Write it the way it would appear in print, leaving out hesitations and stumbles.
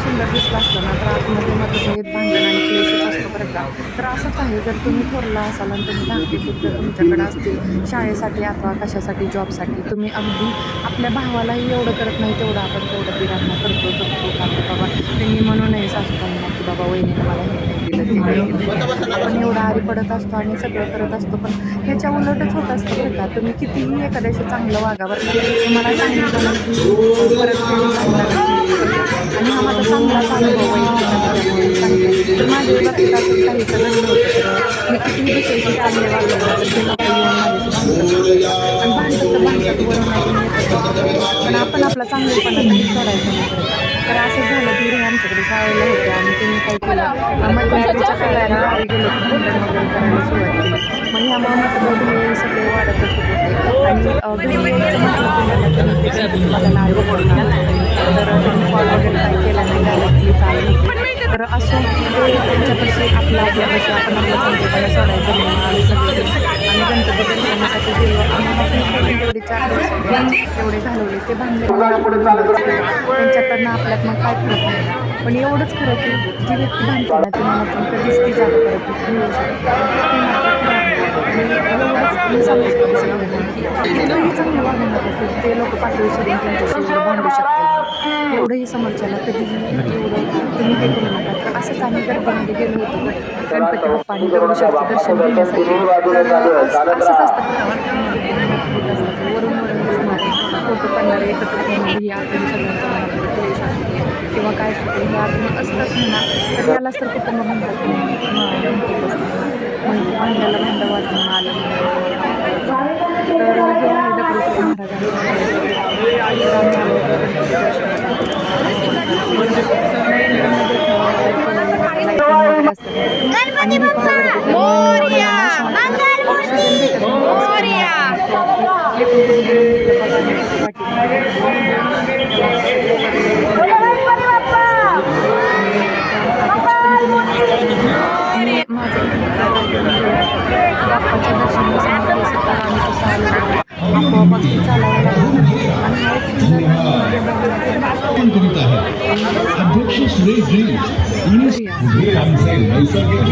सुंदर दिसलं असतं ना तर आतमध्ये मतभेद भांडण आणि क्लेशच असतो बरं का. तर असंच आहे, जर तुम्ही थोरला असाल आणि तुम्ही धाकटे पुत्र तुमच्याकडे असतील शाळेसाठी अथवा कशासाठी जॉबसाठी, तुम्ही अगदी आपल्या भावालाही एवढं करत नाही तेवढं आपण तेवढं दिरांना करतो जपतो का की बाबा त्यांनी म्हणू नये सासूबाईंना की बाबा वहिनीनं मला हे नाही दिलं ते नाही दिलं. आपण एवढं आरी पडत असतो आणि सगळं करत असतो, पण ह्याच्या उलटच होत असतं बरं का. तुम्ही कितीही एखाद्याशी चांगलं वागा बरं का, तुम्हाला सांगितलं ना की परत त्यांनी सांगणार आणि हा माझा चांगलाच अनुभव आहे त्याच्यामुळे सांगते. तर माझ्या बाबतीत असं काहीच घडलं होतं तर मी कितीही दुसऱ्याशी चांगले वागले ना तर ते लोक येऊन माझ्याशी भांडतात आणि भांडतात वरून अजून येतात. पण आपण आपला चांगलेपणा कधी सोडायचं नाही बरं का. तर असं झालं की हे आमच्याकडे शाळेला होते आणि त्यांनी काय केलं, मध्यरात्रीच्या सगळ्यांना गावी गेलो की भांडण वगैरे करायला सुरुवात केली. मग ह्यामुळे मतभेद हे सगळे वाढतच होते आणि घरी यायचं म्हटलं की मला त्यांनी ते गणपतीला आले होते तर त्यांनी कॉल वगैरे काय केला नाही, डायरेक्टली चालू होते. तर असं ते त्यांच्यापाशी आपल्यापाशी आपण आपला चांगलेपणा सोडायचं म्हणून आम्ही सगळे आणि गणपती दर्शनासाठी गेलो आणि तेवढे 4 दिवस एवढे घालवले. ते भांडले त्यांच्याकडनं आपल्यात मग काय फरक नाही. पण एवढंच खरं की जी व्यक्ती भांडते ना ती मनातून कधीच ती जागा परत मिळू शकते ती मात्र खरं आहे. आणि एवढंच मी सांगू शकते सगळ्यांना की एवढंही चांगलं वागू नका की ते लोक पाठवू सोडून त्यांच्याशी एवढं भांडू शकतात. एवढंही समोरच्याला कधीही एवढं तुम्ही हे करू नका. तर असंच आम्ही गर्दीमध्ये गेलो होतो गणपती बाप्पा आणि दगडूशेठचं दर्शन घेण्यासाठी. तर असंच असतं वरून फोटो काढणारे एकत्र फॅमिली ही आतून सगळ्यांच्या मनामध्ये क्लेश असतो किंवा काय असतं हे आतून असतंच म्हणा. तर यालाच तर कुटुंब म्हणतात भांड्याला भांडं वाजवून आलं तर हे आहे दगडूशेठ अध्यक्ष सुरेश जैन आणि हे आमचे नैसर्गिक